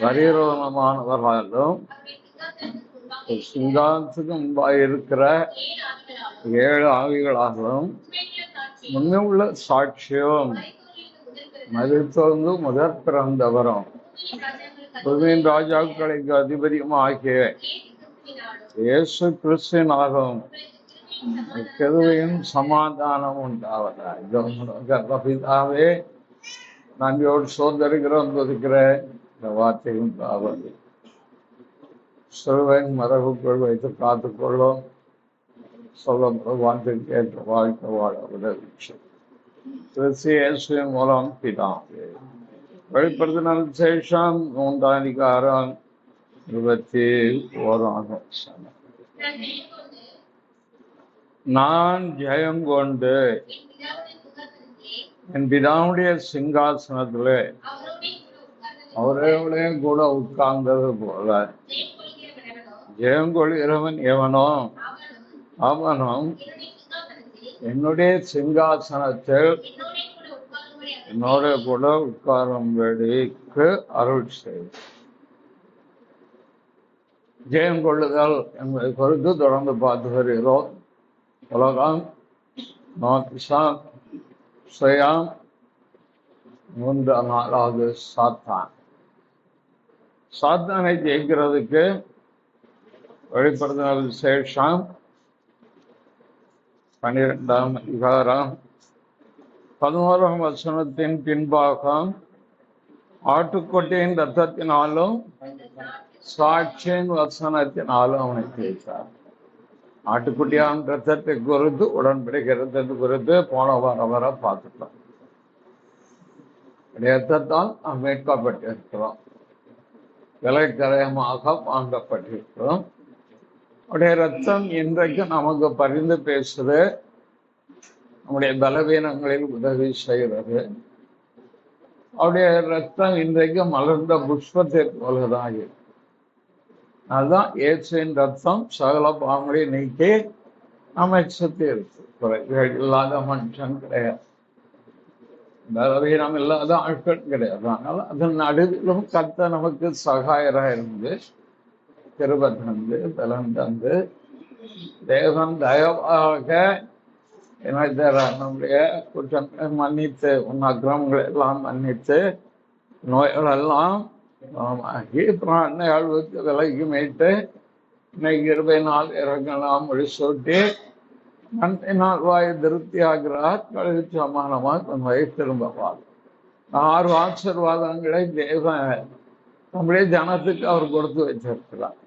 பரிரோணமானவர்களும் சிங்காசனத்துக்கு முன்பாக இருக்கிற 7 ஆவிகளாகவும் முன்னே உள்ள சாட்சியும் மரித்தோர்ந்து முதற் பிறந்தவரும் பூமியின் ராஜாக்களுக்கு அதிபதியும் ஆகிய இயேசு கிறிஸ்துவினாலும் கிருபையும் சமாதானம் உண்டாவதாக. பிதாவே, நன்றியோடு சோதரிக்கிறோம் துதிக்கிற இந்த வார்த்தையும் உண்டாவது சிறுவன் மரபுக்குள் வைத்து காத்துக்கொள்ளும் சொல்ல வார்த்தைக்கு ஏற்ற வாழ்க்கை வாழ உதவி கிறிஸ்து இயேசுவின் மூலம் பிதாவே. வெளிப்படுத்தின சேஷம் 3 அதிகாரம் 21 வசனம். நான் ஜெயங்கொண்டு என் பிதாவுடைய சிங்காசனத்திலே அவரோட கூட உட்கார்ந்தது போல ஜெயங்கொள்கிறவன் எவனோ அவனும் என்னுடைய சிங்காசனத்தில் என்னோட கூட உட்காரும்படிக்கு அருள் செய்து. ஜெயம் கொள்ளுதல் என்பதை குறித்து தொடர்ந்து பார்த்து வருகிறோம். உலகம், நோக்கிசாம், சுயம், 4வது சாத்தான். சாத்தானை ஜெயிக்கிறதுக்கு வெளிப்படுத்தின விசேஷம் 12ஆம் அதிகாரம் 11ஆம் வசனத்தின் பின்பாகம் ஆட்டுக்கொட்டையின் ரத்தத்தினாலும் சாட்சியின் வசனத்தினாலும் அவனை ஜெயித்தார். ஆட்டுக்குட்டியான் ரத்தத்தை குறித்து உடன்படிக்கை ரத்தத்தை குறித்து போன வாரம் வர பார்த்துட்டோம். ரத்தத்தால் நாம் மீட்கப்பட்டிருக்கிறோம், விலைக்கரையமாக வாங்கப்பட்டிருக்கிறோம். அவருடைய ரத்தம் இன்றைக்கு நமக்கு பரிந்து பேசுது, நம்முடைய பலவீனங்களில் உதவி செய்கிறது. அவருடைய ரத்தம் இன்றைக்கு மலர்ந்த புஷ்பத்தை போலதான் இருக்கு. அதுதான் இயேசுவின் ரத்தம் சகல பாவங்களை நீக்கி நம்மை சுத்தி இருக்கு. குறைகள் இல்லாத மனுஷன் கிடையாது, பலவீனம் இல்லாத ஆட்கள் கிடையாது. அதனால அதன் நடுவிலும் கர்த்தர் நமக்கு சகாயராக இருந்து கிருபை தந்து பலன் தந்து தேவன் தயவாக நம்முடைய குற்றங்களை மன்னித்து அக்கிரமங்களை எல்லாம் மன்னித்து நோய்கள் எல்லாம் பிராணிகளுக்கு விலகி மீட்டு இன்னைக்கு 20 இறங்கலாம் முடிசூட்டி நன்றினால் வாய் திருப்தி ஆகிறார். கழுவி சமானமாக தன் வயசு திரும்பவார். 6 ஆசீர்வாதங்களை தேவன் நம்முடைய ஜனத்துக்கு அவர் கொடுத்து வச்சிருக்கிறார்.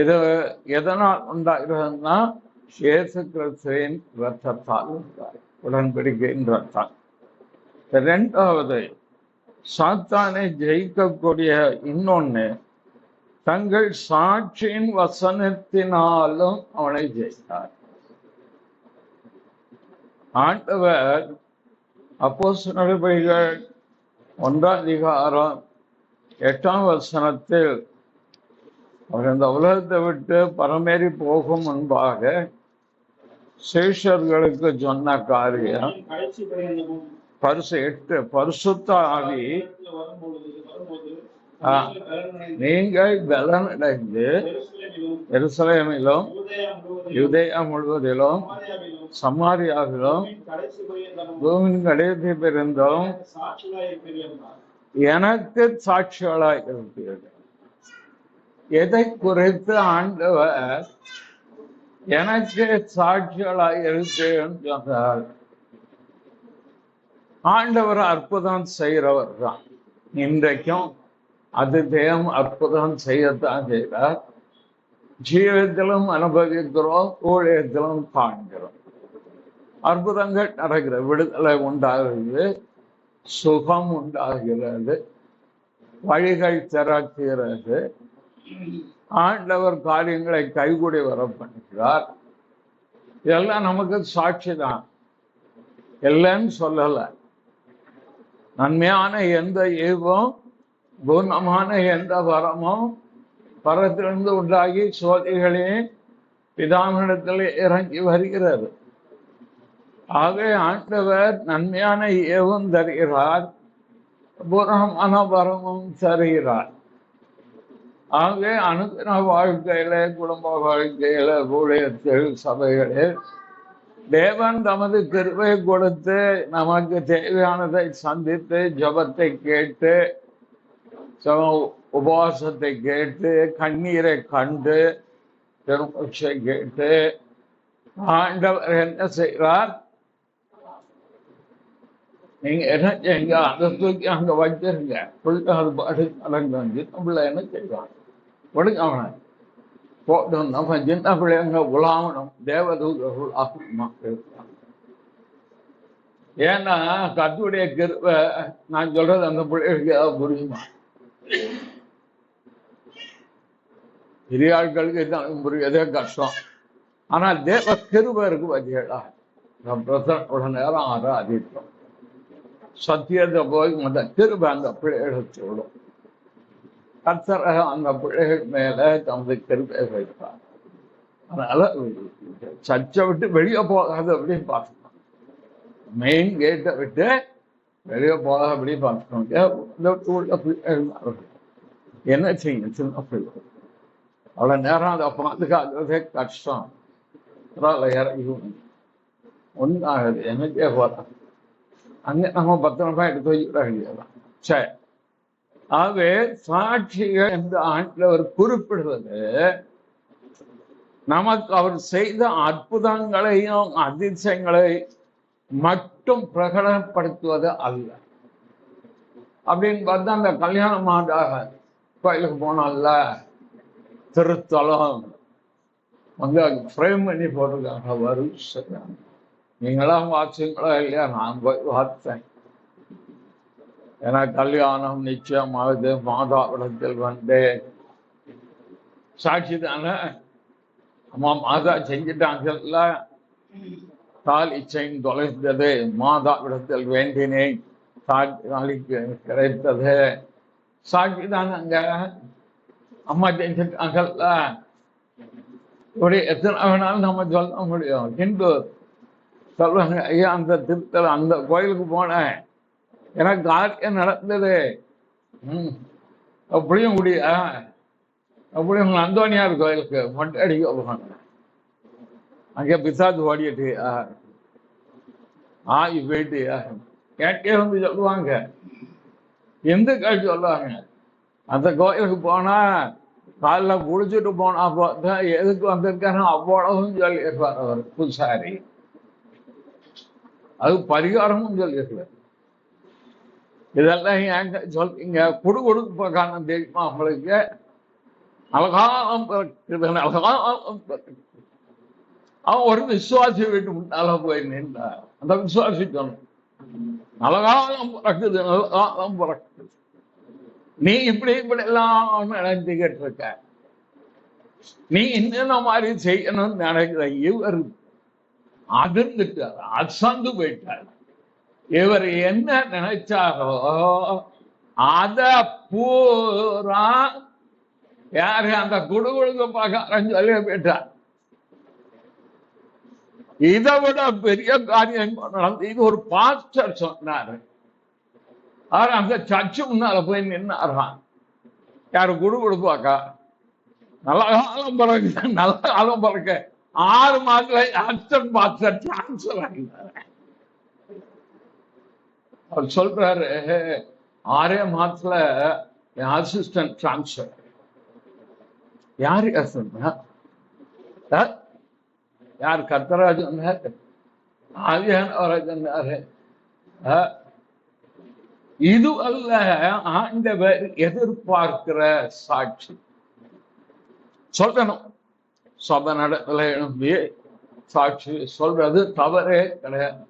இது எதனால் உண்டாகிறதுனா இயேசு கிறிஸ்துவின் ரத்தத்தால் உண்டாய், உடன்படிக்கையின் ரத்தம். 2வது, சாத்தானை ஜெயிக்கக்கூடிய இன்னொன்னு, தங்கள் சாட்சியின் வசனத்தினாலும் அவனை ஜெயித்தார். ஆண்டவர் அப்போஸ்தலர் நடபடிகள் 1ஆம் அதிகாரம் 8ஆம் வசனத்தில் அவர் இந்த உலகத்தை விட்டு பரமேறி போகும் முன்பாக சேஷர்களுக்கு சொன்ன காரியம், 8 பரிசுத்த ஆவி நீங்கள் பலனடைந்து எருசலேமிலும் யூதேயா முழுவதிலும் சமாரியாவிலும் பூமியின் கடைசி பெருந்தும் எனக்கு சாட்சிகளாய் இருப்பீர்கள். எதை குறித்து ஆண்டவர் எனக்கு சாட்சிகளாய் இருப்பேன் சொன்னார்? ஆண்டவர் அற்புதம் செய்கிறவர் தான். இன்றைக்கும் அது தேவம் அற்புதம் செய்யத்தான் செய்கிறார். ஜீவத்திலும் அனுபவிக்கிறோம், ஊழியத்திலும் காண்கிறோம். அற்புதங்கள் நடக்கிறது, விடுதலை உண்டாகிறது, சுகம் உண்டாகிறது, வழிகள் திறக்கிறது. ஆண்டவர் காரியங்களை கைகூடி வர பண்ணுகிறார். இதெல்லாம் நமக்கு சாட்சி தான், இல்லைன்னு சொல்லல. நன்மையான எந்த ஈவும் பூர்ணமான எந்த வரமும் பரத்திலிருந்து உண்டாகி சோதிகளையும் பிதாவினிடத்தில் இறங்கி வருகிறது. ஆகவே ஆண்டவர் நன்மையான ஏவும் தருகிறார், பூரணமான வரமும் தருகிறார். ஆகவே அனுதின வாழ்க்கையில, குடும்ப வாழ்க்கையில, ஊழியத்தில், சபைகளில் தேவன் தமது கிருபை கொடுத்து நமக்கு தேவையானதை சந்தித்து ஜபத்தை கேட்டு உபவாசத்தை கேட்டு கண்ணீரை கண்டு பெருமூச்சை கேட்டு ஆண்டவர் என்ன செய்கிறார்? நீங்க என்ன செய்யுங்க, அதை தூக்கி அங்க வச்சிருங்க, பிள்ளை அது பாட்டு நடந்து வந்து பிள்ளை என்ன செய்வான்? விடுங்க அவனை போட்டோம். நம்ம சின்ன பிள்ளைங்க உலாமணும், தேவதூதர்கள் இருப்பான். ஏன்னா கர்த்தருடைய கிருபை, நான் சொல்றது அந்த பிள்ளைகளுக்கு ஏதாவது புரியுமா? பெரிய ஆட்களுக்கு தான் புரியதே கஷ்டம். ஆனா தேவ கிருபை இருக்கு பார்த்தீங்களா, நேரம் ஆராதித்தோம். சத்தியத்தை போய் அந்த கிருபை அந்த பிள்ளைகளுக்கு சொல்லும். கர்த்தர் அந்த பிள்ளைகள் மேல தமது கிருபை வைப்பார். அதனால சர்ச்சை விட்டு வெளியே போகாத அப்படின்னு பார்க்கணும். மெயின் கேட்டை விட்டு வெளியே போகாத அப்படி பார்க்கணும். என்ன செய்யும் சின்ன பிள்ளைகள் அவ்வளோ நேரம் அதை பாதுகாக்கிறதே கஷ்டம். இறங்கி ஒன்றாகுது, என்னக்கே போகலாம். அங்கே நம்ம பத்திரமா எடுத்து வைக்கிறாங்க. சரி, ஆகவே சாட்சிகள் என்று ஆண்டவர் குறிப்பிடுவது நமக்கு அவர் செய்த அற்புதங்களையும் அதிசயங்களை மட்டும் பிரகடனப்படுத்துவது அல்ல. அப்படின்னு பார்த்தா அந்த கல்யாணமாக கோயிலுக்கு போனால திருத்தலம் வந்து ஃப்ரேம் பண்ணி போட்டிருக்காங்க. வரும் நீங்களாம் வாட்சிங்களா இல்லையா? நான் போய் பார்த்தேன். ஏன்னா கல்யாணம் நிச்சயமாவது மாதாவிடத்தில் வந்து சாட்சி தானே. அம்மா மாதா செஞ்சிட்டாங்கல்ல, தாலி செயின் தொலைந்தது, மாதாவிடத்தில் வேண்டினேன், நாளைக்கு கிடைத்தது, சாட்சி தானே. அங்க அம்மா செஞ்சிட்டாங்கல்ல. இப்படி எத்தனை வேணாலும் நம்ம சொல்ல முடியும். ஹிந்து சொல்லுவாங்க, ஐயா அந்த திருத்தல அந்த கோயிலுக்கு போனேன், எனக்கு காரியம் நடந்தது. அப்படியும் முடியா? அப்படியும் அந்தோனியார் கோயிலுக்கு மொட்டை அடிக்க போவாங்க. அங்கே பிசாத்து ஓடிட்டு ஆகி போயிட்டு கேட்டே வந்து சொல்லுவாங்க. எந்த கேட்டு சொல்லுவாங்க, அந்த கோயிலுக்கு போனா காலைல குளிச்சுட்டு போனா பார்த்தா எதுக்கு வந்திருக்காரு அவ்வளவும் சொல்லியிருப்பார் அவர் பூசாரி. அது பரிகாரமும் சொல்லியிருக்காரு. இதெல்லாம் ஏங்க சொல்றீங்க? கொடுக்க காரணம் தெரியுமா அவங்களுக்கு? அழகாலம் அழகாலம் அவன் ஒரு விசுவாசி வீட்டு முன்னால போய் நின்றார். அந்த விசுவாசி சொன்ன அழகாலம் பிறக்குது, அழகாலம் பிறக்குது. நீ இப்படி எல்லாம் நினைச்சுக்கிட்டு இருக்க, நீ என்னென்ன மாதிரி செய்யணும்னு நினைக்கிற. இவர் அதிர்ந்துட்டார், அசந்து போயிட்டார். இவர் என்ன நினைச்சாரோ அத பூரா யாரு அந்த குடுகுடுக்கு பார்க்க சொல்லி போயிட்டார். இதை விட பெரிய காரியம் நடந்து. இது ஒரு பாஸ்டர் சொன்னாரு. அவர் அந்த சர்ச்சு முன்னால போய் நின்னாரான். யாரு குடுகுடுப்பாக்கா? நல்ல காலம் பிறகு, நல்ல காலம் பிறகு 6 மாதத்துல அசிஸ்டன்ட் பாஸ்டர் டிரான்ஸ்பர் ஆகினார். அவர் சொல்றாரு, 6 மாதத்துல அசிஸ்டன்ட் டிரான்ஸ்பர். யாரு யார்? கர்த்தராஜ் சொன்னாரு, ஆவியானவராஜ் சொன்னாரு. இது அல்ல ஆண்டவர் எதிர்பார்க்கிற சாட்சி. சொல்லணும், சபை நடத்துல எழும்பி சாட்சி சொல்றது தவறே கிடையாது.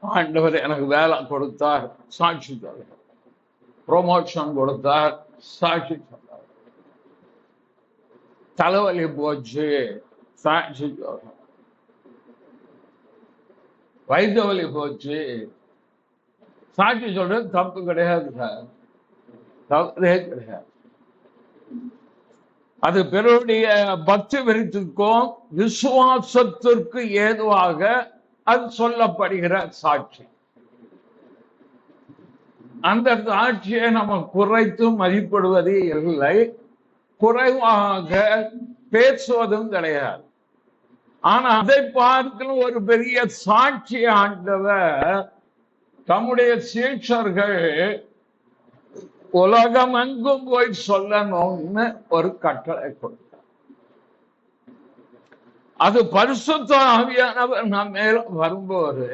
ஆண்டவர் எனக்கு வேலை கொடுத்தார், சாட்சி சொல்ற. ப்ரொமோஷன் கொடுத்தார், சாட்சி சொல்றார். தலைவலி போச்சு, சாட்சி சொல்ற. வயிற்று வலி போச்சு, சாட்சி சொல்றது தப்பு கிடையாது சார், தவறே கிடையாது. அது பிறருடைய பக்தி விருத்திக்கும் விசுவாசத்திற்கு ஏதுவாக அது சொல்லப்படுகிற சாட்சி. அந்த சாட்சியை நம்ம குறைத்து மதிப்பிடுவதே இல்லை, குறைவாக பேசுவதும் கிடையாது. ஆனா அதை பார்க்கணும் ஒரு பெரிய சாட்சி ஆண்டவர் தம்முடைய சீஷர்கள் உலகம் எங்கும் போய் சொல்லணும்னு ஒரு கட்டளை கொடுத்தார். அது பரிசுத்த ஆவியானவர் நம்ம மேல வரும்போது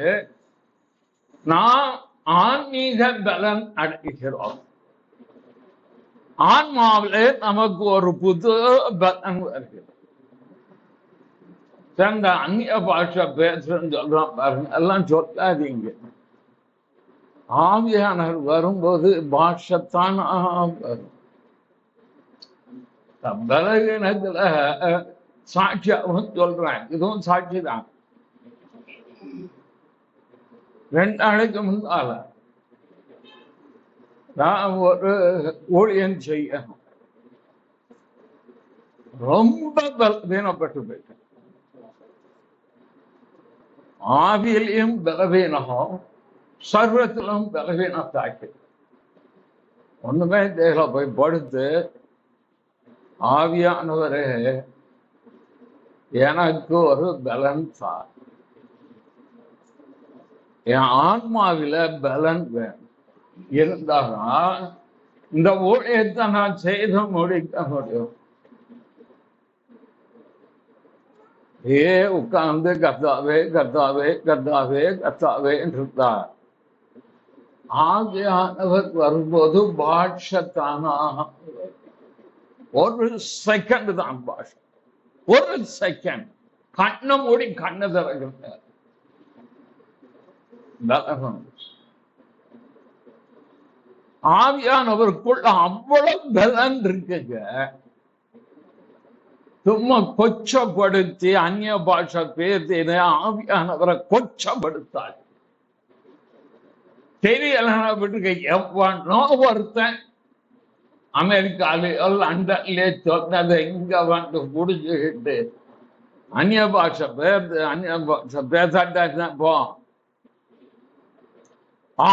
நாம் ஆன்மீக பலன் அடைகிறோம். ஆன்மாவிலே நமக்கு ஒரு புது பலன் வருகிறது. அந்நிய பாஷை பேசுறேன்னு சொல்றோம் பாருங்க, எல்லாம் சொல்லாதீங்க. ஆவியானவர் வரும்போது பாஷத்தான் வரும். பலவீனத்துல சாட்சியாகவும் சொல்றேன், இதுவும் சாட்சி தான். 2 நாளைக்கு முன்னால நான் ஒரு ஊழியம் செய்ய ரொம்ப பலவீனப்பட்டு போயிட்டேன். ஆவியிலையும் பலவீனம், சர்வத்திலும் பலவீனத்தாக்கி ஒண்ணுமே தேவையில்ல. போய் படுத்து ஆவியானவரே எனக்கு ஒரு பலன் தான், என் ஆன்மாவில பலன் வேணும், இருந்தாதான் இந்த ஊழியத்தை நான் செய்து முடிக்க முடியும். உட்கார்ந்து கர்த்தாவே கர்த்தாவே கர்த்தாவே கர்த்தாவே இருந்தார். ஆவியானவர் வரும்போது பாஷத்தானா ஒரு செகண்ட் தான் பாஷை, ஒரு செகண்ட். கண்ணை மூடி கண்ணை திறக்க ஆவியானவருக்குள்ள அவ்வளவு பலன் இருக்குங்க. சும்மா கொச்சப்படுத்தி அந்நிய பாஷை பேசின ஆவியானவரை கொச்சப்படுத்தாள். தெரியலன்னா விட்டுக்க. எவ்வளோ ஒருத்தன் அமெரிக்கால லண்டன்ல சொன்னதை இங்க வந்து முடிச்சுக்கிட்டு அந்நிய பாஷை பேசாட்டா போ.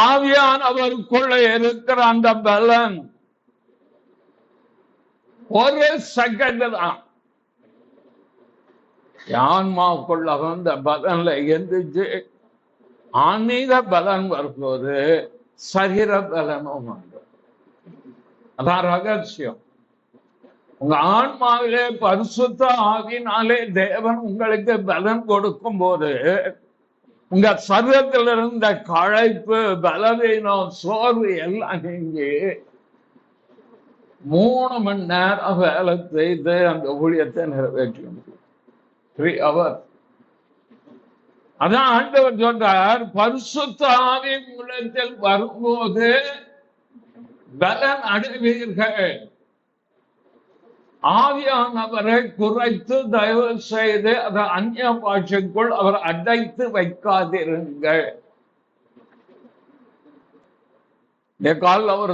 ஆவியானவருக்குள்ள இருக்கிற அந்த பலன் ஒரு செகண்ட் தான். ஆன்மாவுக்குள்ள வந்த பலன்ல எந்திரிச்சு ஆன்மீக பலன் வரும்போது சரீர பலனும் வந்து, அதான் ரகசியம். உங்க ஆன்மாவிலே பரிசுத்த ஆவினாலே தேவன் உங்களுக்கு பலன் கொடுக்கும் போது உங்க சரீரத்தில் இருந்த களைப்பு, பலவீனம், சோர்வு எல்லாம் நீங்கி 3 மணி நேரம் வேலை செய்து அந்த ஊழியத்தை நிறைவேற்ற முடியும். 3 hours. அதான் ஆண்டவர் சொல்றார், பரிசுத்த ஆவி மூலத்தில் வரும்போது பலன் அடைவீர்கள். ஆவியானவரை குறைத்து தயவு செய்து அதை அந்நிய பாஷைக்குள் அவர் அடைத்து வைக்காதிருங்கள். காலில் அவர்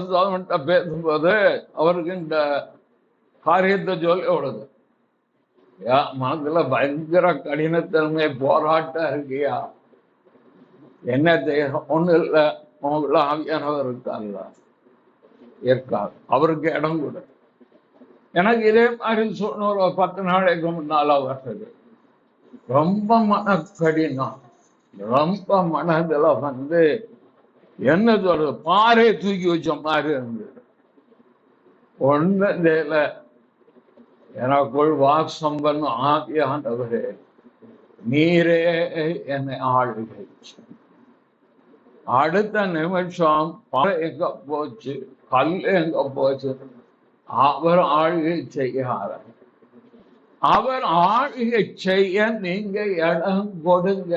பேசும்போது அவருக்கு இந்த காரியத்தை சொல்லி விடுது, மனதுல பயங்கர கடினத்தன்மை போராட்டம் இருக்கியா, என்ன தேகம் ஒண்ணு இல்லை, உங்களுக்குள்ள ஆவியானவர் இருக்காங்க, இருக்காது, அவருக்கு இடம் கொடு. எனக்கு இதே மாதிரி சொன்ன ஒரு 10 நாளைக்கு முன்னால வர்றது ரொம்ப மன கடினம், ரொம்ப மனதுல வந்து என்ன சொல்றது, பாறை தூக்கி வச்ச மாதிரி இருந்தது. ஒண்ணு தெரியல. எனக்குள் வாசம் பண்ண ஆவியானவரே நீரே என்னை ஆளுகை. அடுத்த நிமிஷம் பாறை எங்க போச்சு, கல் எங்க போச்சு, அவர் ஆளுகை செய்யார். அவர் ஆளுகை செய்ய நீங்க இடம் கொடுங்க.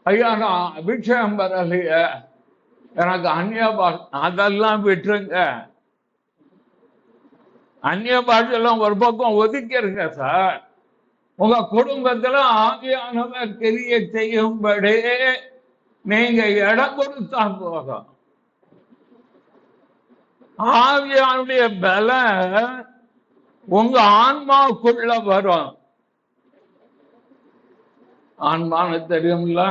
ஐயா நான் அபிஷேகம் வரலைய, எனக்கு அந்நிய பாஷை, அதெல்லாம் விட்டுருங்க. அந்நிய பாஷெல்லாம் ஒரு பக்கம் ஒதுக்கிருங்க சார். உங்க குடும்பத்துல ஆவியானவர் கிரியை செய்யும்படி நீங்க இடம் கொடுத்தா போதும். ஆவியானுடைய பலம் உங்க ஆன்மாவுக்குள்ள வரும். ஆன்மான தெரியும்ல,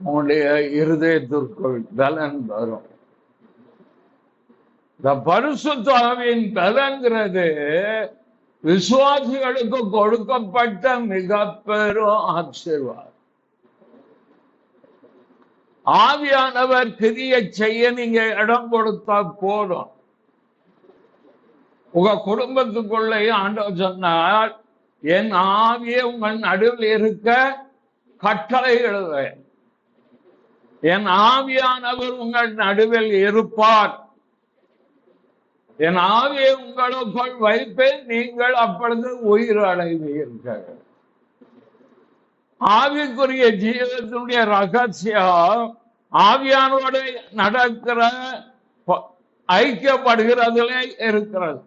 உங்களுடைய இருதயத்திற்குள் பலன் வரும். இந்த பரிசுத்த ஆவியின் பலன்கிறது விசுவாசிகளுக்கு கொடுக்கப்பட்ட மிக பெரும் ஆசீர்வாதம். ஆவியானவர் கிரியை செய்ய நீங்க இடம் கொடுத்தா போதும். உங்க குடும்பத்துக்குள்ளே ஆண்டவர் சொன்னார், என் ஆவியை உங்கள் நடுவில் இருக்க கட்டளை எழுதுவேன். என் ஆவியானவர் உங்கள் நடுவில் இருப்பார். என் ஆவியை உங்களுக்குள் வைப்பேன், நீங்கள் அப்பொழுது உயிர் அடைவீர்கள். ஆவிக்குரிய ஜீவத்தினுடைய ரகசியம் ஆவியானோட நடக்கிற ஐக்கியப்படுகிறதுலே இருக்கிறது.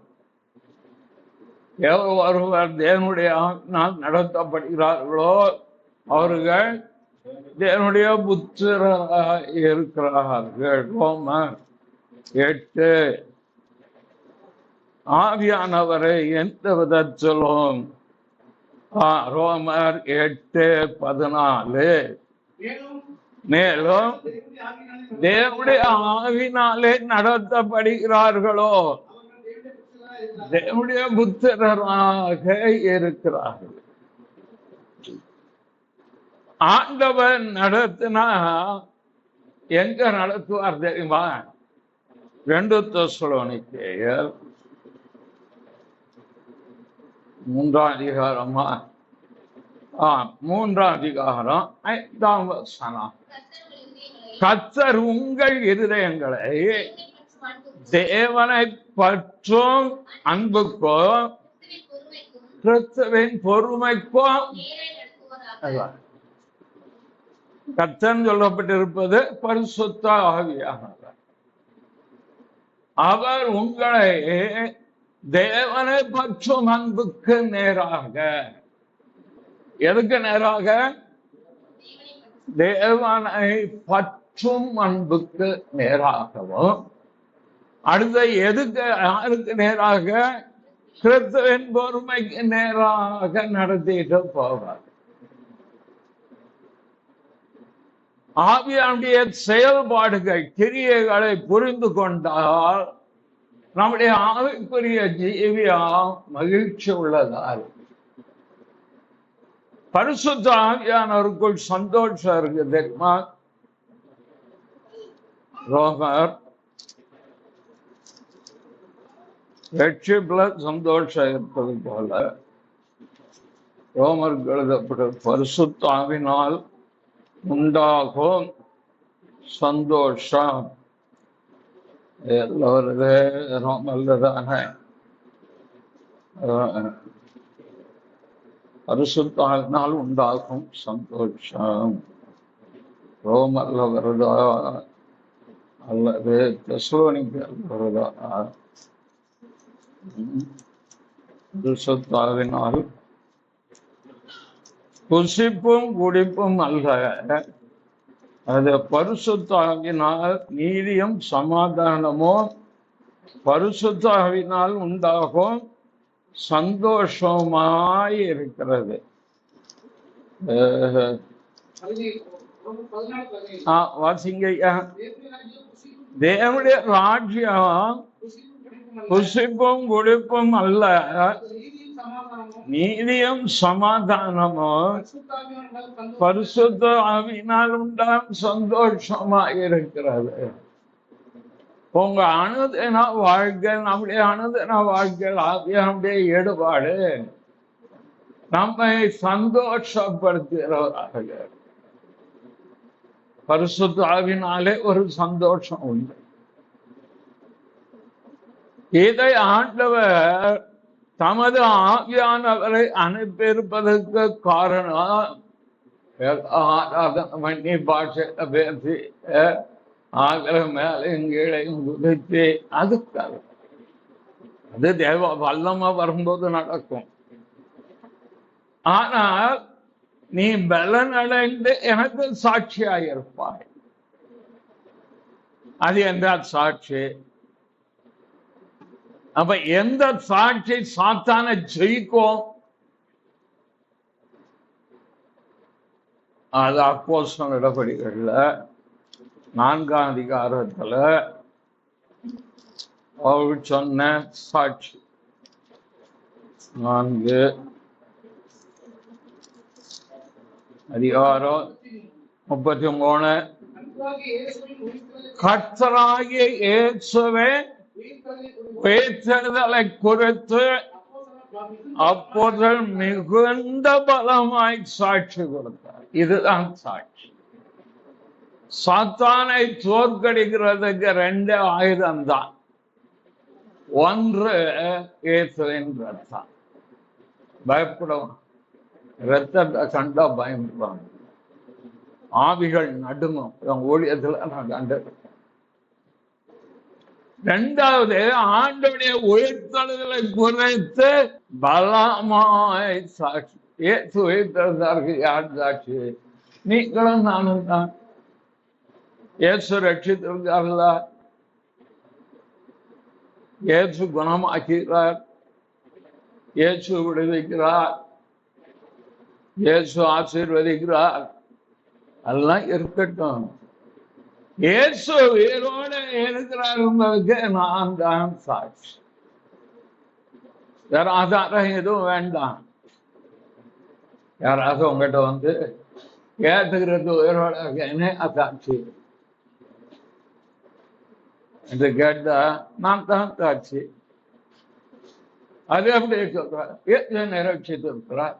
ஒருவர் தேவனுடைய ஆவியினால் நடத்தப்படுகிறார்களோ அவர்கள் தேவனுடைய புத்திரராக இருக்கிறார்கள். ரோமர் 8. ஆவியானவரை எந்த விதத்திலும் ரோமர் 8:14 மேலும் தேவனுடைய ஆவினாலே நடத்தப்படுகிறார்களோ தேவனுடைய புத்திரராக இருக்கிறார்கள். ஆண்டவர் நடத்தினா எங்க நடத்துவார் தெரியுமா? 2 தெசலோனிக்கேயர் 3ஆம் அதிகாரமா 3ஆம் அதிகாரம் 5ஆம் வசனம். கர்த்தர் உங்கள் இருதயங்களை தேவனை பற்றும் அன்புக்கும் கிறிஸ்துவின் பொறுமைக்கும் கர்த்தர் சொல்லப்பட்டிருப்பது பரிசுத்த ஆவியானவர். அவர் உங்களை தேவனை பற்றும் அன்புக்கு நேராக, எதுக்கு நேராக? தேவனை பற்றும் அன்புக்கு நேராகவும், அடுத்த எதுக்கு யாருக்கு நேராக? கிறிஸ்துவின் பொறுமைக்கு நேராக நடத்திட்டு போவார். ஆவியானுடைய செயல்பாடுகள் கிரியைகளை புரிந்து கொண்டால் நம்முடைய ஆவிக்குரிய ஜீவியா மகிழ்ச்சி உள்ளதால் பரிசுத்த ஆவியானவருக்குள் சந்தோஷம் இருக்கு தெரியுமா? ரோமர் ரட்சிப்புல சந்தோஷம் இருப்பது போல ரோமருக்கு எழுதப்பட்ட பரிசுத்த ஆவியினால் உண்டாகும் சந்தோஷம் ரோமல்லதான பரிசுத்த ஆவியினால் உண்டாகும் சந்தோஷம் ரோமல்ல வருதா அல்லது தெசலோனிக்கேயர் வருதா? பரிசுத்த ஆவியினால் புசிப்பும் குடிப்பும் அல்ல, அது பரிசுத்த ஆவியினால் நீதியும் சமாதானமும் பரிசுத்த ஆவியினால் உண்டாகும் சந்தோஷமாய் இருக்கிறது. வாசிங்க. தேவனுடைய ராஜ்யம் புசிப்பும் குடிப்பும் அல்ல, நீதியும் சமாதானமும் பரிசுத்த ஆவியினால் உண்டாகும் சந்தோஷமாய் இருக்கிறது. உங்க அனுதின வாழ்க்கை, நம்முடைய அனுதின வாழ்க்கை ஆவியானுடைய ஈடுபாடு நம்மை சந்தோஷப்படுத்துகிறவராக. பரிசுத்த ஆவியினாலே ஒரு சந்தோஷம் உண்டு. இதை ஆண்டவர் தமது ஆவியானவரை அனுப்பியிருப்பதற்கு காரணம் மண்ணி பாஷையில பேசி ஆகிற மேலையும் கீழையும் குதித்து அதுக்காக அது தேவ வல்லமா வரும்போது நடக்கும். ஆனால் நீ பலன் அடைந்து எனக்கு சாட்சியாயிருப்பாய். அது எந்த சாட்சி? அப்ப எந்த சாட்சி சாத்தான ஜெயிக்கும்? அது அப்போஸ்தலர் நடபடிகள்ல 4ஆம் அதிகாரத்துல அவர் சொன்ன சாட்சி 4 அதிகாரம் 33 கர்த்தராகிய இயேசுவே உயிர்த்தெழுதலை குறித்து அப்போது மிகுந்த பலமாய் சாட்சி கொடுத்தார். இதுதான் சாட்சி. சாத்தானை தோற்கடிக்கிறதுக்கு 2 ஆயுதம் தான். ஒன்று இயேசுவின் ரத்தம். பயப்படுவான், ரத்தத்தை கண்டா பயப்படுவாங்க, ஆவிகள் நடுங்கும். ஊழியத்துல நான் கண்டது. 2வது ஆண்டவருடைய உயிர்த்தெழுதலை குறித்து பலமாய் சாட்சி. இயேசு உயிர்த்தெழுந்தாருக்கு யார் சாட்சி? நீங்களும் நானும் தான். இயேசு ரட்சித்திருக்கார்களா? இயேசு குணமாக்கிறார், இயேசு விடுவிக்கிறார், இயேசு ஆசீர்வதிக்கிறார். அதெல்லாம் இருக்கட்டும். இயேசு உயிரோடு இருக்கிறார் என்பதற்கு நான் தான் சாட்சி. வேற ஆதாரம் எதுவும் வேண்டாம். யாராவது உங்ககிட்ட வந்து ஏற்றுக்கிறது உயிரோட இருக்கேன்னு சாட்சி என்று கேட்டா நான் தான் சாட்சி. அது எப்படி சொல்றார்? நிரட்சித்து இருக்கிறார்,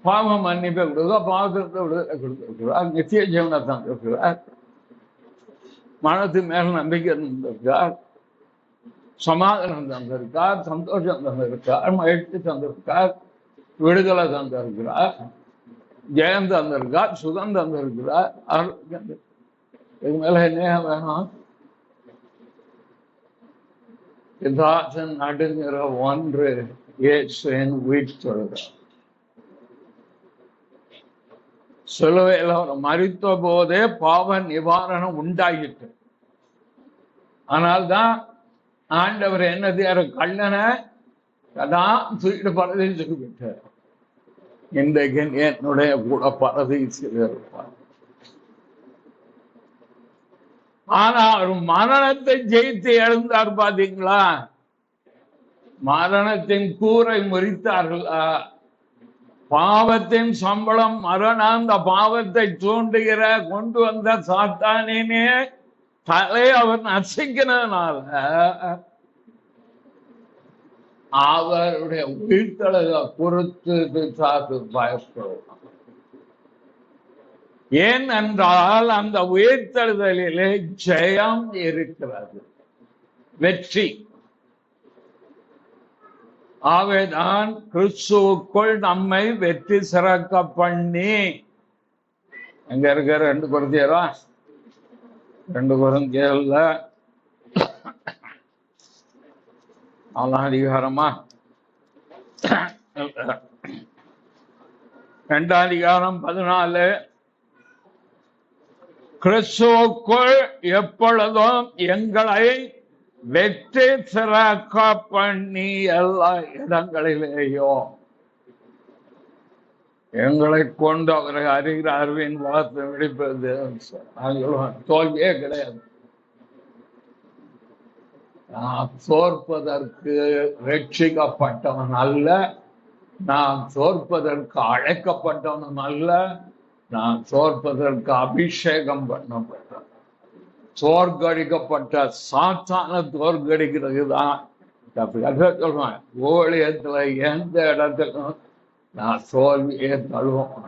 பாவம் மன்னிப்பை கொடுக்க, பாவத்திற்கு விடுதலை கொடுத்திருக்கிறார், நித்திய ஜீவனை தந்திருக்கிறார், மனத்து மேல் நம்பிக்கை தந்திருக்கார், சமாதானம் தந்திருக்கார், சந்தோஷம் தந்திருக்கார், மகிழ்ச்சி தந்திருக்கார், விடுதலை தந்திருக்கிறார், ஜெயம் தந்திருக்கார், சுகம் தந்திருக்கிறார். இதுக்கு மேல என்ன வேணும்? இதாசன் நடுங்கிற ஒன்று இயேசுவின் உயிர்த்தெழுதல். சிலுவையில் அவர் மரித்த போதே பாவ நிவாரணம் உண்டாயிட்டு. ஆனால்தான் ஆண்டவர் என்னது கள்ளனை அதான் தூக்கிட்டு பரதேசுக்கு விட்டார். இன்றைக்கு என்னுடைய கூட பரதேசில் இருப்பார். ஆனா அவர் மரணத்தை ஜெயித்து எழுந்தார். பாத்தீங்களா? மரணத்தின் கூரை முறித்தார்களா? பாவத்தின் சம்பளம் மரணம். அந்த பாவத்தை தூண்டுகிற கொண்டு வந்த சாத்தானே தலை அவர் நசிக்கிறதுனால அவருடைய உயிர்த்தெழுதலை பொறுத்து சாத்து பயப்படுவார். ஏன் என்றால் அந்த உயிர்த்தெழுதலிலே ஜெயம் இருக்கிறது, வெற்றி. ஆவேதான் கிறிஸ்துவுக்குள் நம்மை வெற்றி சிறக்க பண்ணி. எங்க இருக்கிற 2 கொரிந்தியரா 2 கொரிந்தியர்ல 4ஆம் அதிகாரமா 2ஆம் அதிகாரம் 14 கிறிஸ்துவுக்குள் எப்பொழுதும் எங்களை வெற்றி சிறக்க பண்ணி எல்லா இடங்களிலேயும் எங்களை கொண்டு அவரை அறிகிற அறிவின் வார்த்தை வெடிப்பது தோல்வியே கிடையாது. நான் தோற்பதற்கு ரட்சிக்கப்பட்டவன் அல்ல, நான் தோற்பதற்கு அழைக்கப்பட்டவன் அல்ல, நான் தோற்பதற்கு அபிஷேகம் பண்ணப்பட்டவன். தோற்கடிக்கப்பட்ட சாத்தான தோற்கடிக்கிறது தான் சொல்லுவேன். ஊழியத்துல எந்த இடத்துக்கும் நான் தோல்வியே தழுவோம்.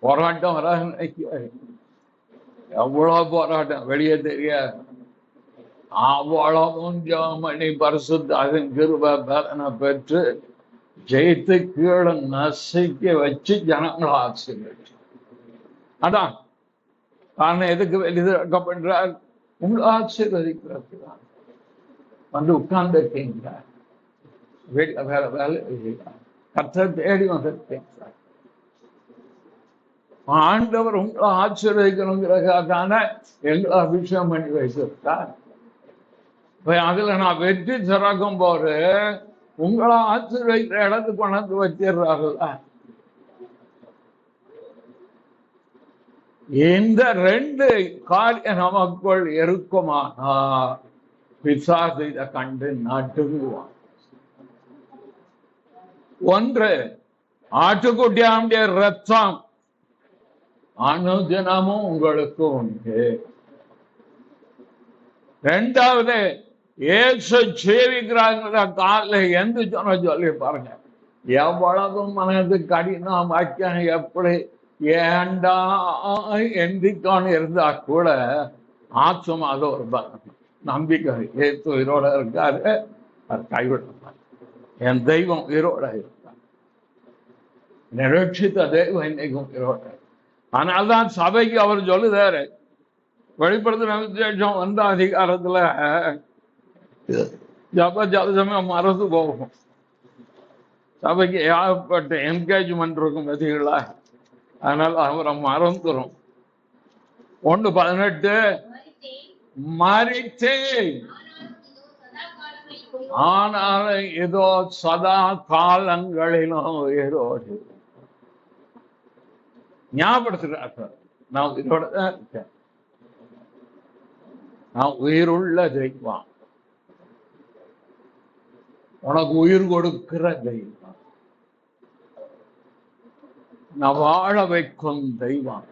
போராட்டம் வர எவ்வளவு போராட்டம் வெளியே தெரியாது. அவ்வளவும் ஜெபமணி பரிசுத்த கிருபை பலனை பெற்று ஜெயித்து கீழே நசிக்க வச்சு ஜனங்களை ஆசீர்வதிச்சு. அதான் காரணம். எதுக்கு வெளியிடப்படுறார்? உங்களை ஆசீர்வதிக்கிறது தான். வந்து உட்கார்ந்து இருக்கீங்களா? வீட்டுல வேற வேலை இல்லையா? கர்த்தரை தேடி வந்திருக்கீங்க. ஆண்டவர் உங்களை ஆசீர்வதிக்கணுங்கிறதுக்காக எங்களை அபிஷேகம் பண்ணி வைத்திருக்கார். அதுல நான் வெற்றி சிறக்கும் போது உங்களை ஆசீர்வதிக்கிற இடத்துக்கு கொண்டாந்து வச்சிடுறாருல்ல. இந்த ரெண்டு காரியம் நமக்குள் இருக்குமானா பிசாசு இதை கண்டு நடுங்குவான். ஒன்று, ஆட்டுக்குட்டியானுடைய ரத்தம் அனுதினமும் உங்களுக்கு உண்டு. ரெண்டாவது, ஏசு சேவிக்கிறாங்க காலில் எந்த சொன்ன சொல்லி பாருங்க, எவ்வளவு மனது கடினம் வைக்க எப்படி ஏண்டா எந்திக்கான்னு இருந்தா கூட ஆத்மா அது ஒரு நம்பிக்கை. ஏசு உயிரோட இருக்காரு, அது கைவிட என் தெய்வம் உயிரோட இருக்கார், நிரட்சித்த தெய்வம் இன்னைக்கும் உயிரோட. அதனால்தான் சபைக்கு அவர் சொல்லுதாரு, வெளிப்படுத்தின விசேஷம் வந்த அதிகாரத்துல ஜபசமயம் மறந்து போகும். சபைக்கு ஏகப்பட்ட என்கேஜ்மெண்ட் இருக்கும் விதிகளா, அதனால அவரை மறந்துடும். 1:18 மரித்தேன் ஆனாலும் இதோ சதா காலங்களிலும் உயிரோடு. ஞாபகப்படுத்துறார், நான் உயிரோட தான் இருக்கேன், நான் உயிருள்ள தெய்வம், உனக்கு உயிர் கொடுக்கிற தெய்வம், நான் வாழ வைக்கும் தெய்வம்,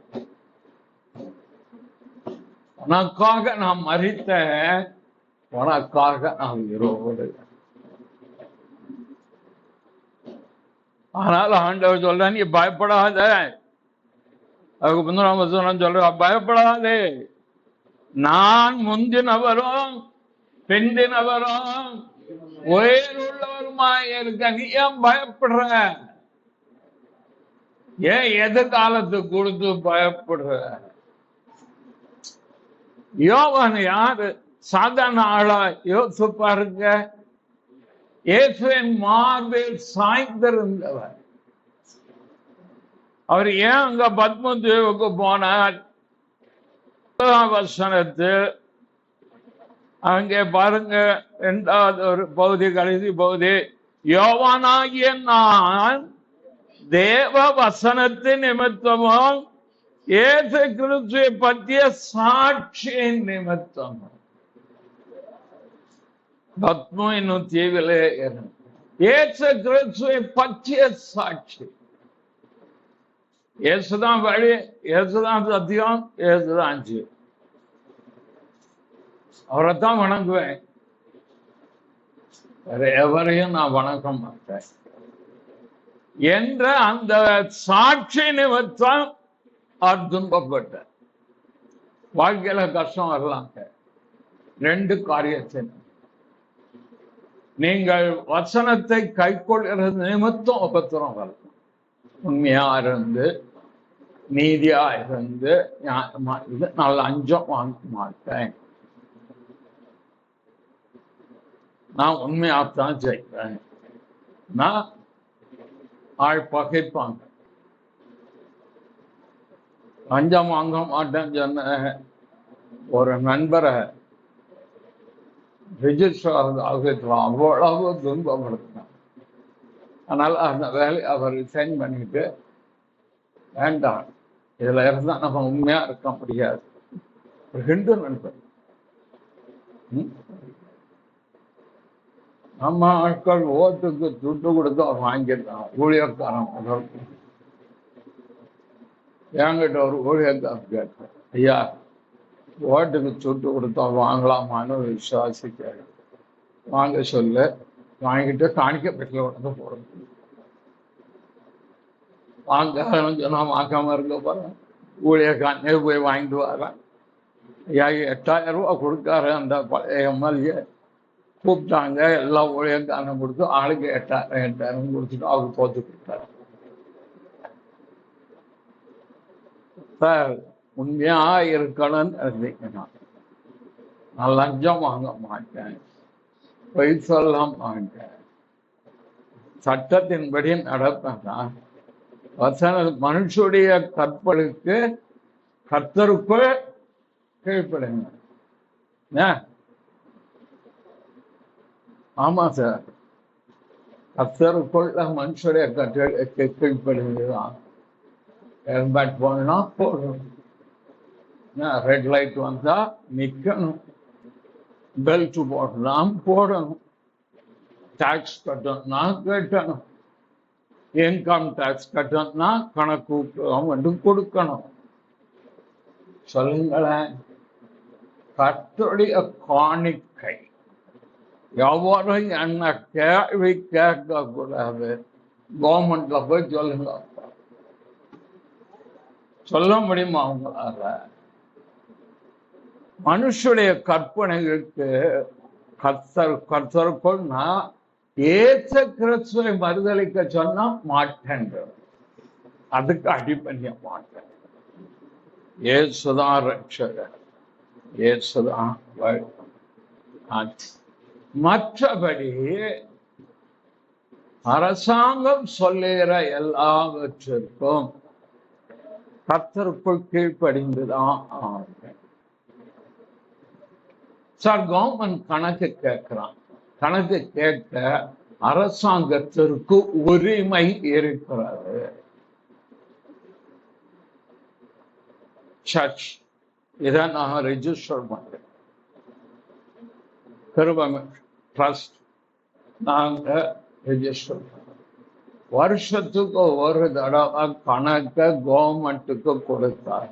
உனக்காக நான் மரித்த, உனக்காக நான் உயிரோடு. ஆனால் ஆண்டவர் சொல்ற, நீ பயப்படாத. அதுக்கு முந்தின சொல்ற, பயப்படாதே, நான் முந்தினவரும் பிந்தினவரும் உயிருள்ளவருமாய் இருக்க, நீ ஏன் பயப்படுற? ஏன் எதிர்காலத்துக்கு கொடுத்து பயப்படுற? யோவான் யாரு? சாதாரண ஆளா? யோசிச்சு பாருங்க. இயேசுவின் மார்பில் சாய்ந்திருந்தவர். அவர் ஏன் அங்க பத்மதேவுக்கு போனார்? வசனத்தில் அங்கே பாருங்க, 2வது ஒரு பகுதி, கடைசி பகுதி, யோவானாகிய நான் தேவ வசனத்தின் நிமித்தமும் இயேசு கிறிஸ்துவை பற்றிய சாட்சியின் நிமித்தம் பத்மம் என்னும் தீவிலே இயேசு கிறிஸ்துவை பற்றிய சாட்சி. இயேசுதான் வழி, இயேசுதான் சத்தியம், இயேசுதான் ஜீவன், அவரைத்தான் வணங்குவேன், வேற எவரையும் நான் வணங்க மாட்டேன் என்ற அந்த சாட்சி நிமித்தம் அவர் துன்பப்பட்ட. வாழ்க்கையில கஷ்டம் வரலாங்க. 2 காரியத்தின் நீங்கள் வசனத்தை கைக்கொள்கிறது நிமித்தம் உபத்திரம் வரலாம். உண்மையா இருந்து, நீதியா இருந்து, நான் லஞ்சம் வாங்க மாட்டேன், நான் உண்மையாத்தான் செய்வேன், நான் ஆள் பகைப்பாங்க. லஞ்சம் வாங்க மாட்டேன்னு சொன்ன ஒரு நண்பரை ரிஜிஸ்டர் ஆஃபீஸில் அவ்வளவு துன்பப்படுத்தினார். அதனால அந்த வேலையை அவர் ரிசைன் பண்ணிட்டு, வேண்டாம், இதுல இருந்தா நம்ம உண்மையா இருக்க முடியாது. ஒரு ஹிந்து நண்பர், நம்ம ஆட்கள் ஓட்டுக்கு துட்டு கொடுத்து அவர் வாங்கியிருக்கான். ஊழியக்காரன் என்கிட்ட ஒரு ஊழியக்காரன் கேட்டார், ஐயா ஓட்டுக்கு துட்டு கொடுத்தா வாங்கலாமான்னு விசுவாசிக்காரு. வாங்க சொல்ல வாங்கிட்டு காணிக்கப்பட்டில் உடனே போறது. வாங்க சொன்னா வாங்காம இருக்க போறேன். ஊழியக்காரனே போய் வாங்கிட்டு வரேன். ஐயா 8000 ரூபா கொடுக்காரு. அந்த பழைய எம்எல்ஏ கூப்பிட்டாங்க, எல்லா ஊழியக்காரனும் கொடுத்து ஆளுக்கு 8000 கொடுத்துட்டு அவருக்கு தோத்து கொடுத்தாரு. சார், உண்மையா இருக்கணும்னு இருந்தீங்கன்னா நான் லஞ்சம் வாங்க மாட்டேன், பொய் சொல்ல மாட்டேன், சட்டத்தின்படி நடப்பேன்னா வசன மனுஷுடைய கற்பலுக்கு கர்த்தருக்குள் கீழ்ப்படுங்க. ஆமா சார், கர்த்தருக்குள்ள மனுஷுடைய கட்டளைக்கு கீழ்ப்படுங்கதான். ஹெல்மெட் போடணும், போடணும். ரெட் லைட் வந்தா நிக்கணும், பெல்ட் போடலாம் போடணும், டாக்ஸ் கட்டணும்னா கட்டணும், இன்கம் டாக்ஸ் கட்டணும்னா கணக்கு வந்து கொடுக்கணும். சொல்லுங்களேன், கர்த்தருடைய காணிக்கை எவரும் என்ன கேள்வி கேட்க கூடாது. கவர்மெண்ட்ல போய் சொல்லுங்க, சொல்ல முடியுமா அவங்களால? மனுஷனுடைய கற்பனைகளுக்கு கர்த்தருக்குள்னா ஏற்ற கிறிஸ்துவை மறுதளிக்க சொன்னா மாட்டேன், அதுக்கு அடிப்பணிய மாட்டேன். ஏசுதான் ரட்சகர், ஏசுதான் மற்றபடி அரசாங்கம் சொல்லுகிற எல்லாவற்றிற்கும் கர்த்தருக்குள் கீழ்ப்படிந்துதான் ஆகும். சார் கவர்மெண்ட் கணக்கு கேட்கிறான், கணக்கு கேட்க அரசாங்கத்திற்கு உரிமை இருக்கிறது. சர்ச் இதை நான் ரெஜிஸ்டர் பண்றேன், கிருபை ட்ரஸ்ட் நாங்க ரெஜிஸ்டர் பண்றோம். வருஷத்துக்கு ஒரு தடவை கணக்க கவர்மெண்ட்டுக்கு கொடுத்தார்.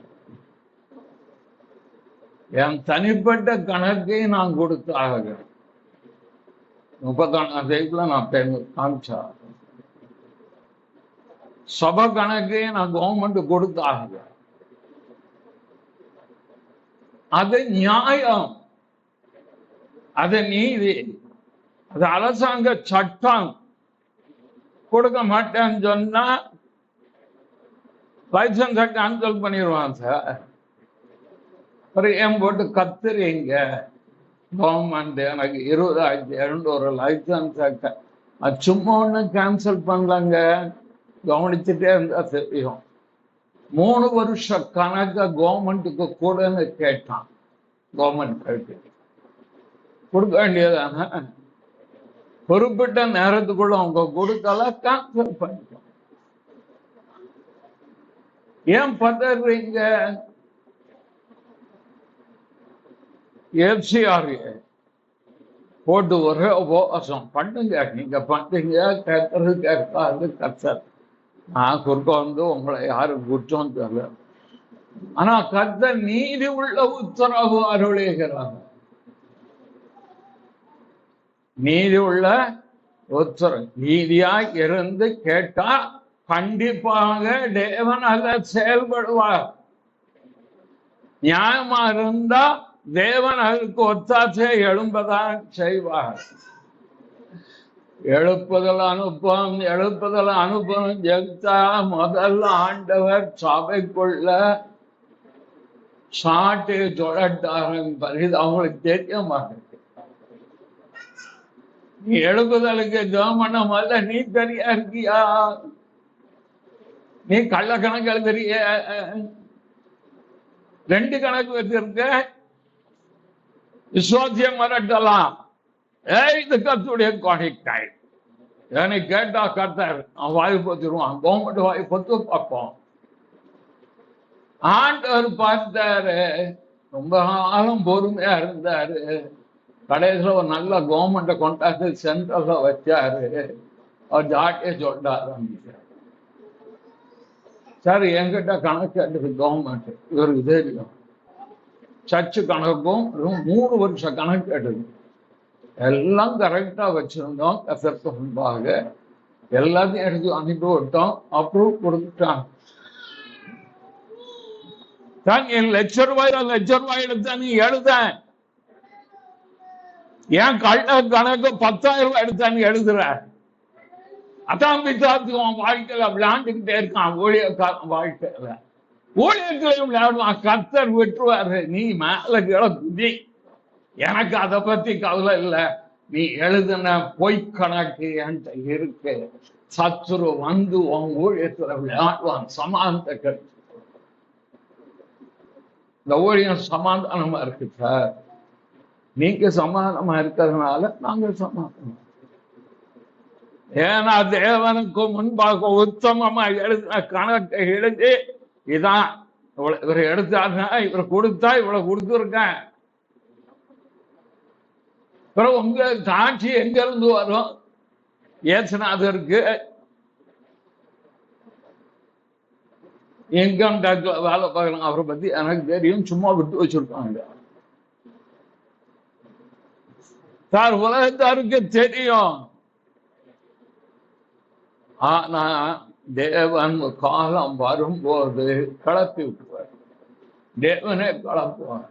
என் தனிப்பட்ட கணக்கை நான் கொடுத்தாக. 31ஆம் தேதியில நான் காமிச்சா சபை கணக்கை நான் கவர்மெண்ட் கொடுத்தாக. அது நியாயம், அது நீதி, அது அரசாங்க சட்டம். கொடுக்க மாட்டேன்னு சொன்னா லைசன்ஸை கேன்சல் பண்ணிடுவான் சார். ஏன் போட்டு கத்துறீங்க? கவர்மெண்ட் எனக்கு 20,200 லைசன்ஸ் சும்மா ஒண்ணு கேன்சல் பண்ணலங்க, கவனிச்சுட்டே இருந்தா தெரியும். 3 வருஷ கணக்க கவர்மெண்ட்டுக்கு கூடன்னு கேட்டான். கவர்மெண்ட் கொடுக்க வேண்டியதான, குறிப்பிட்ட நேரத்துக்குள்ள அவங்க கொடுக்கல, கேன்சல் பண்ணிட்டோம். ஏன் பதறீங்க? FCRA போட்டு ஒரே உபவாசம் பண்ணுங்க. நீங்க பண்றீங்க, கேட்கறது கேட்காது கர்த்தர். நான் குறுக்க வந்து உங்களை யாரும் குற்றம் தெரியல. ஆனா கர்த்தர் நீதி உள்ள உத்தரவு அருளுகிறாங்க. நீதி உள்ள உத்தரவு, நீதியாய் இருந்து கேட்டா கண்டிப்பாக தேவன் அதை செயல்படுவார். நியாயமா இருந்தா தேவன் அதுக்கு ஒத்தாசை எழும்பதான் செய்வார். எழுப்புதல் அனுப்பம் ஜெயித்தா முதல்ல ஆண்டவர் சபைக்குள்ள சாட்டை சொல்லட்டாரு. அவங்களுக்கு தெரிய மாட்டேங்குது. நீ எழுப்புதலுக்கு ஜெபம் பண்ண முதல்ல நீ தெரியா இருக்கியா? நீ கள்ள கணக்கு எழுதுறிய, 2 கணக்கு வச்சிருக்க. விசுவாசியம் வரட்டலாம், இது கர்த்தருடைய காணிக்கை. ஏன்னு கேட்டா கர்த்தர் வாய் பொத்துருவான். கவர்மெண்ட் வாய் பொத்து பார்ப்போம். ஆண்டவர் பார்த்தாரு, ரொம்ப காலம் பொறுமையா இருந்தாரு. கடைசியில ஒரு நல்ல கவர்மெண்ட்டை கொண்டாந்து சென்ட்ரல்ல வச்சாரு. அவர் ஜாட்டிய சொல்ல ஆரம்பிச்சார். சார் என்கிட்ட கணக்கு எடுத்து கவர்மெண்ட், இவருக்கு தெரியும். சர்ச்சு கணக்கும் 3 வருஷ கணக்கு எடுக்கும். எல்லாம் கரெக்டா வச்சிருந்தோம். கர்த்தருக்கு முன்பாக எல்லாத்தையும் எடுத்து அனுப்பி விட்டோம். அப்ரூவ் கொடுத்துட்டாங்க. என் ₹1,00,000 எடுத்த நீ எழுத, ஏன் கள்ள கணக்கு ₹10,000 எடுத்தான்னு எழுதுற? அதான் பிசாசுக்கு வாழ்க்கையில விளையாண்டுக்கிட்டே இருக்கான். ஊழியக்காரன் வாழ்க்கையில ஊழியர்களையும் விளையாடுவான். கர்த்தர் விட்டுருவாரு. நீ மேல குதி, எனக்கு அதை பத்தி கவலை இல்லை. நீ எழுதுன பொய் கணக்கு என்கிட்ட இருக்கு. சத்துரு வந்து உன் ஊழியத்துல விளையாடுவான். சமாதானத்தை கட்டு. இந்த ஊழியம் சமாதானமா இருக்கு சார். நீங்க சமாதானமா இருக்கிறதுனால நாங்க சமாதானம். ஏன்னா தேவனுக்கு முன்பாக உத்தமமா எழுதின கணக்கை எழுதி இதான் இவரை எடுத்தாருன்னா இவரை கொடுத்தா இவ்வளவு கொடுத்துருக்கேன். உங்க சாட்சி எங்க இருந்து வரும்? ஏசுநாதருக்கு இன்கம் டாக்ஸ்ல வேலை பார்க்கலாம், அவரை பத்தி எனக்கு தெரியும், சும்மா விட்டு வச்சிருக்காங்க. சார் உலகத்தாருக்கு தெரியும். ஆனா தேவன் காலம் வரும்போது கலப்பி விட்டுவார். தேவனே கலப்புவார்.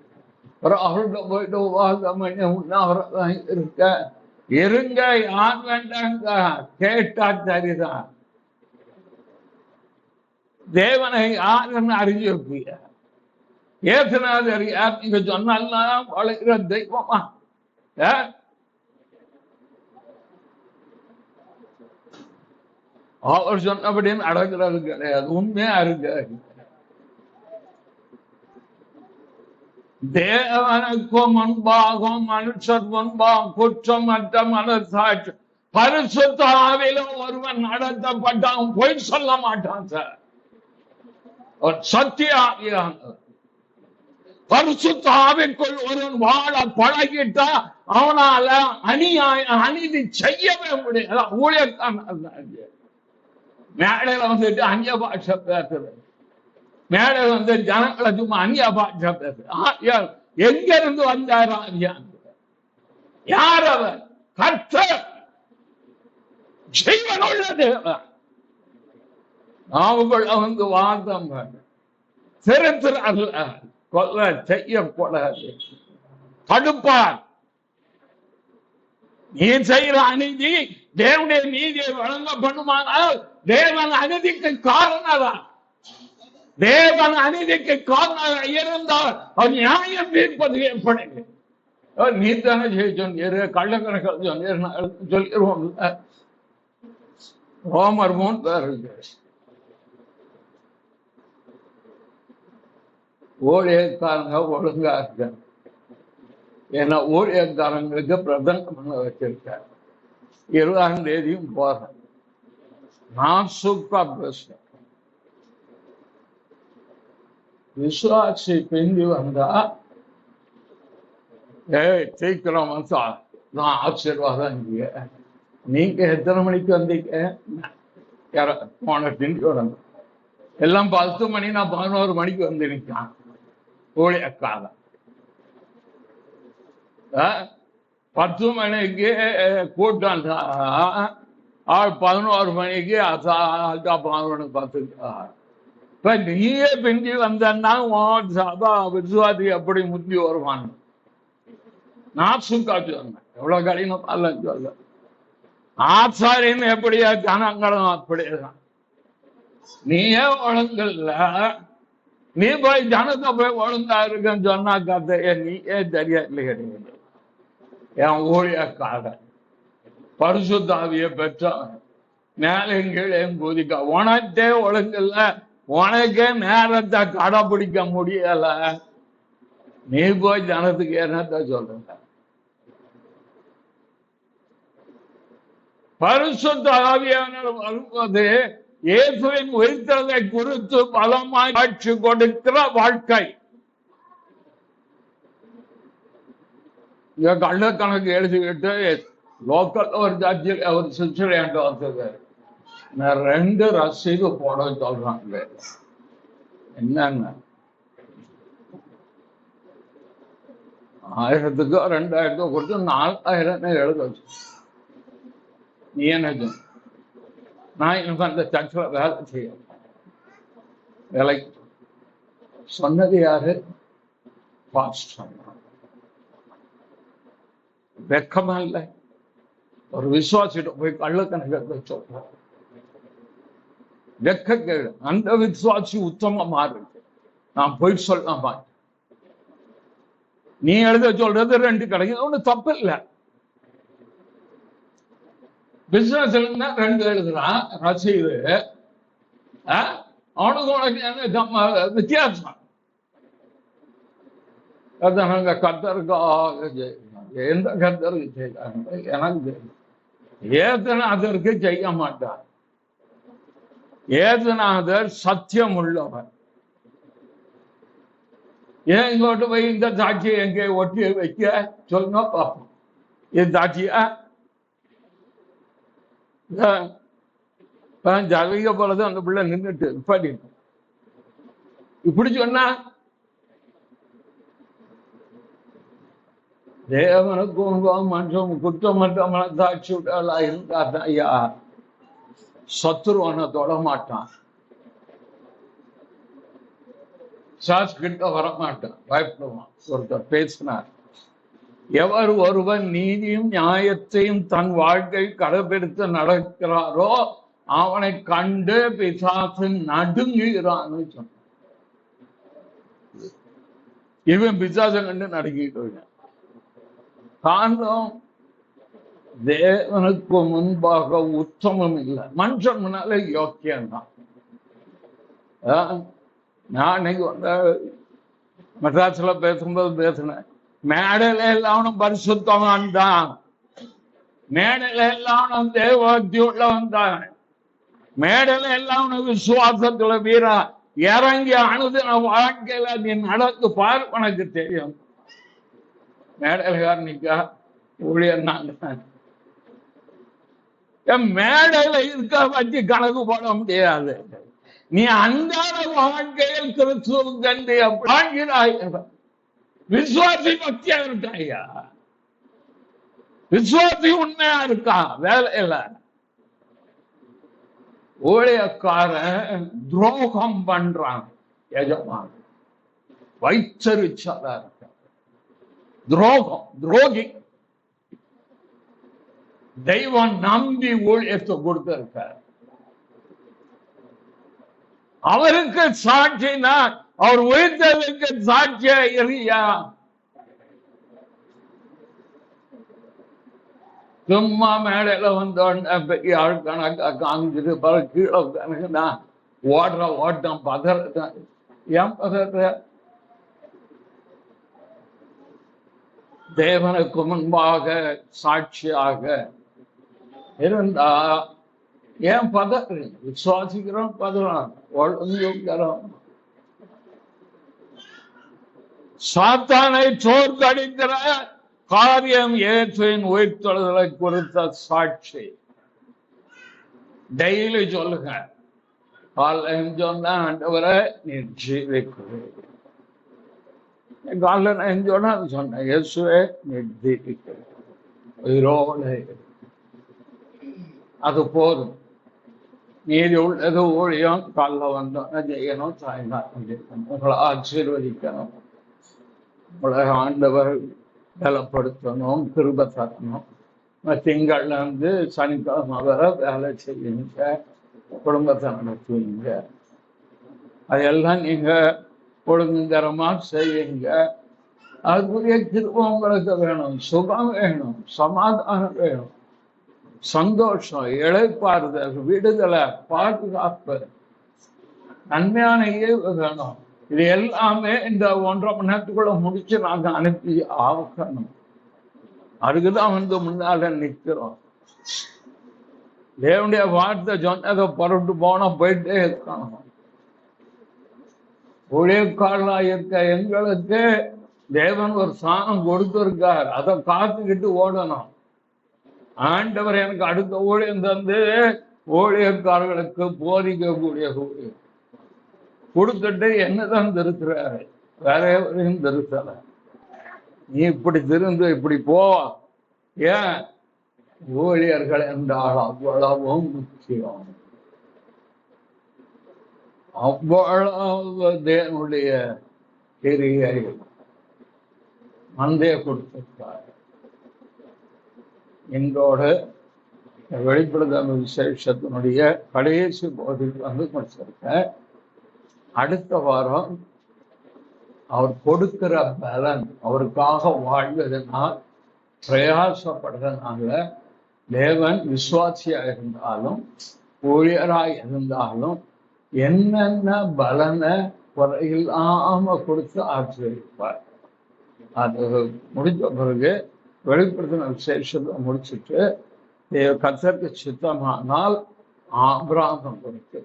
அவர்கிட்ட போயிட்டு உபாசம் உண்ணாவிரதம் இருங்க, யார் வேண்டாங்க, கேட்டா சரிதான். தேவனை யாருன்னு அறிஞ்சிருப்பீங்க. ஏசுநாதர் யார் நீங்க சொன்னாலும் வளர்கிற தெய்வமா? அவர் சொன்னபடி நடக்கிறது கிடையாது, உண்மையா இருக்கு. தேவனுக்கும் முன்பாகும் மனுஷர் முன்பாகும் குற்றமற்ற மனசாட்சி பரிசுத்த ஆவியிலும் ஒருவன் நடத்தப்பட்டான் பொய் சொல்ல மாட்டான் சார். சத்திய ஆவியானவர் பரிசுத்த ஆவிக்குள் ஒருவன் வாழ பழகிட்டா அவனால அநீதி செய்யவே முடியாது. ஊழியத்தான் மேடையில வந்துட்டு அந்நிய பாஷை பேசுறது, மேடையில வந்து ஜனங்களை சும்மா அந்நிய பாஷை பேசுறது. எங்க இருந்து வந்தாரா? யார் அவர்? கர்த்தர், ஜீவனுள்ள தேவன். அவங்கள வந்து வாதம் திருத்துறாருல, கொல்ல செய்யக்கூடாது, தடுப்பார். நீ செய்கிற அநீதி தேவனுடைய நீதியை வழங்க பண்ணுமானால் தேவன் அநீதிக்கு காரணம், தேவன் அநீதிக்கு காரணம் இருந்தால் அவர் நியாயம் தீர்ப்பது எப்படி? நீ தானே செய்ய சொன்னீர், கள்ளக்கணக்கில் சொன்னீர் சொல்லிடுவோம். ரோமர் 3 ஊழியக்காரங்க ஒழுங்கா இருக்க, ஏன்னா ஊழியக்காரங்களுக்கு பிரதங்கம் பண்ண வச்சிருக்க. 20ஆம் தேதியும் போறேன், நான் சூப்பரா பேசுறேன். விசுவாசி பிந்தி வந்தா சீக்கிரம் வந்தா நான் ஆசீர்வாதம். இங்க நீங்க எத்தனை மணிக்கு வந்தீங்க? போன பிந்தி வந்த எல்லாம் 10 மணி, நான் 11 மணிக்கு வந்து நிற்கான். ஊழியக்காரன் 10 மணிக்கு கூட்டம், 11 மணிக்கு 11 10. இப்ப நீயே பிந்தி வந்தன்னா சபா விசுவாசி எப்படி முந்தி வருவான்? நான் சுக்காச்சு வந்தேன், எவ்வளவு கடினம் அல்ல சொல்ல. ஆச்சாரின்னு எப்படியா ஜனங்களும் அப்படியேதான். நீயே ஒழுங்கல்ல, நீ போய் ஜனத்தை போய் ஒழுங்கா இருக்குன்னு சொன்னா கதைய நீயே சரியா இல்லையா? என் ஊழியக்காரன் பரிசுத்தாவிய பெற்றவன், மேலே கீழே குதிக்க. உனக்கே ஒழுங்கல்ல, உனக்கே நேரத்தை கடைபிடிக்க முடியல, நீ போய் ஜனத்துக்கு என்னத்த சொல்ற? பரிசுத்த ஆவியானவர் வரும்போது இயேசுவின் உயிர்த்தெழுதலை குறித்து பலமாய் காட்சி கொடுக்கிற வாழ்க்கை. இங்க கள்ளக்கணக்கு எழுதிக்கிட்டு லோக்கல் ஒரு ஜட்ஜில் ஒரு சிஸ்டர் என்கிட்ட வந்தது, நான் 2 ரசீது போட சொல்றாங்க. என்னன்னா 1000க்கு 2000 கொடுத்து 4000 எழுத வச்சு. நீ என்ன சொன்ன? நான் எனக்கு அந்த சர்ச்சில் வேலை செய்ய வேலை சொன்னது யாரு? பாஸ்டர். வெக்கமா இல்லை? ஒரு விசுவாசிட்ட போய் கள்ளக்கணக்கு சொல்ற வெக்க கேடு. அந்த விசுவாசி உத்தமமா இருக்கு, நான் போய் சொல்ல மாட்டேன். நீ எழுத சொல்றது 2 கிடைக்கும், ஒண்ணு தப்பு இல்லை. பிசினஸ் 2 எழுதுறான் ரசீது, அவனுக்கு உனக்கு வித்தியாசம். கர்த்தருக்காக எந்த கர்த்தருக்கு செய்யறாங்க எனக்கு தெரியும். ஏசுநாதருக்கு செய்ய மாட்டார். ஏசுநாதர் சத்தியம் உள்ளவர். ஏன் இங்கோட்டு போய் இந்த சாட்சியை எங்கே ஒட்டி வைக்க சொல்லுங்க பார்ப்போம். இது சாட்சியா? ஜலிக போலதான் அந்த பிள்ளை நின்றுட்டு இப்படி இப்படி சொன்னா தேவனுக்கும் மனுஷன் குற்றமற்ற மனசாட்சியுடா இருந்தாதான் ஐயா சத்துருவனை தொட மாட்டான், சாஸ் கிட்ட வரமாட்டான், பயப்படுவான். ஒருத்தர் பேசினார், எவர் ஒருவன் நீதியும் நியாயத்தையும் தன் வாழ்க்கை கடைபிடித்து நடக்கிறாரோ அவனை கண்டு பிசாசு நடுங்குகிறான்னு சொன்ன. இவன் பிசாசம் கண்டு நடுங்கிட்டு காரணம் தேவனுக்கு முன்பாக உத்தமம் இல்லை, மனுஷன் முன்னால யோக்கியம்தான். நான் இன்னைக்கு வந்து மெட்ராஸ்ல பேசும்போது பேசினேன், மேடையில எல்லாவனும் பரிசுத்தவான் தான், மேடையில எல்லாவனும் தேவபக்தி உள்ளவன் தான், மேடையில எல்லாவனும் விசுவாசத்துல வீரா இறங்கி அனுதின வாழ்க்கையில நீ நடந்து பார், உனக்கு தெரியும். மேடையிலா ஊழியர் மேடையில இருக்க வச்சு கணக்கு போட முடியாது. நீ அன்றாட வாழ்க்கையில் கிறிஸ்துவ கண்டு வாழ்கிறாய், விசுவாசி பக்தியா இருக்காயா, விசுவாசி உண்மையா இருக்கா, வேலையில ஊழியக்காரன் துரோகம் பண்றான், எஜமான வைச்சரிச்சாரா இருக்க, துரோகம் துரோகி. தெய்வம் நம்பி ஊழியத்தை கொடுத்திருக்கார், அவருக்கு சாட்சினா அவர் உயிர்த்தலுக்கு சாட்சியா இல்லையா? சும்மா மேடையில வந்தோடனே பெரிய ஆள் கணக்கா காமிச்சிட்டு பல கீழே கணக்குனா ஓடுற ஓட்டம் பதற. ஏன் பதற? தேவனுக்கு முன்பாக சாட்சியாக இருந்தா ஏன் பதறு? விசுவாசிக்கிறோம், பதறோம், ஒழுங்குகிறோம். சாத்தானை தோற்கடிக்கிற காரியம் இயேசுவின் உயிர்த்தெழுதலை குறித்த சாட்சி. டெய்லி சொல்லுங்க, காலையில் சொன்னா ஆண்டவரை நீ ஜீவிக்கிறேன், காலையில் நான் சொன்னா சொன்னேன் இயேசுவே நீ ஜீவிக்கிறேன், உயிரோடு அது போதும். நீதி உள்ளது ஊழியம், காலைல வந்தோம்னா செய்யணும், சாயங்காலம் செய்யணும், உங்களை ஆசீர்வதிக்கணும், உங்களை ஆண்டவர் பலப்படுத்தணும், கிருபை தரணும். திங்கள்ல இருந்து சனிக்கிழமை வரை வேலை செய்யுங்க, குடும்பத்தை நடத்துவீங்க, அதெல்லாம் நீங்க ஒழுங்குதரமா செய்யுங்க. அதுக்குரிய கிருபை உங்களுக்கு வேணும், சுகம் வேணும், சமாதானம் வேணும், சந்தோஷம், இளைப்பாறுதல், விடுதலை, பாதுகாப்பு, நன்மையான ஈவு வேணும். இது எல்லாமே இந்த 1.5 மணி நேரத்துக்குள்ள முடிச்சு நாங்க அனுப்பி ஆகணும். அதுக்குதான் வந்து முன்னால நிற்கிறோம். தேவனுடைய வார்த்தை சொன்னதை புறப்பட்டு போனா போயிட்டே இருக்கணும். ஊழியக்காரனா இருக்க எங்களுக்கு தேவன் ஒரு சாணம் கொடுத்திருக்கார், அதை காத்துக்கிட்டு ஓடணும். ஆண்டவர் எனக்கு அடுத்த ஊழியம் தந்து ஊழியக்காரர்களுக்கு போதிக்கக்கூடிய ஊழியம் கொடுத்துட்டு என்னதான் திருத்துறாரு, வேற எவரையும் திருத்தல. நீ இப்படி திருந்து இப்படி போ. ஏன்? ஊழியர்கள் என்றால் அவ்வளவும் முக்கியம், அவ்வளவு தேவனுடைய கிரியை மந்தே கொடுத்திருக்கார். இன்றோடு வெளிப்படுதல் விசேஷத்தினுடைய கடைசி போதிக்கு வந்து முடிச்சிருக்கேன். அடுத்த வாரம் அவர் கொடுக்கிற பலன், அவருக்காக வாழ்வதனால் பிரயாசப்படுறதுனால தேவன் விசுவாசியா இருந்தாலும் ஊழியராய் இருந்தாலும் என்னென்ன பலனை குறையில்லாம கொடுத்து ஆசிரியப்பார். அது முடிஞ்ச பிறகு வெளிப்படுத்தின விசேஷத்தை முடிச்சுட்டு கர்த்தருக்கு சித்தமானால் ஆபிரகாம் குறித்து,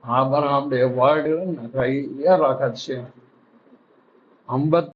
ஆபிரகாமுடைய வாழ்வில் நிறைய ரகசியம் ஐம்பத்தி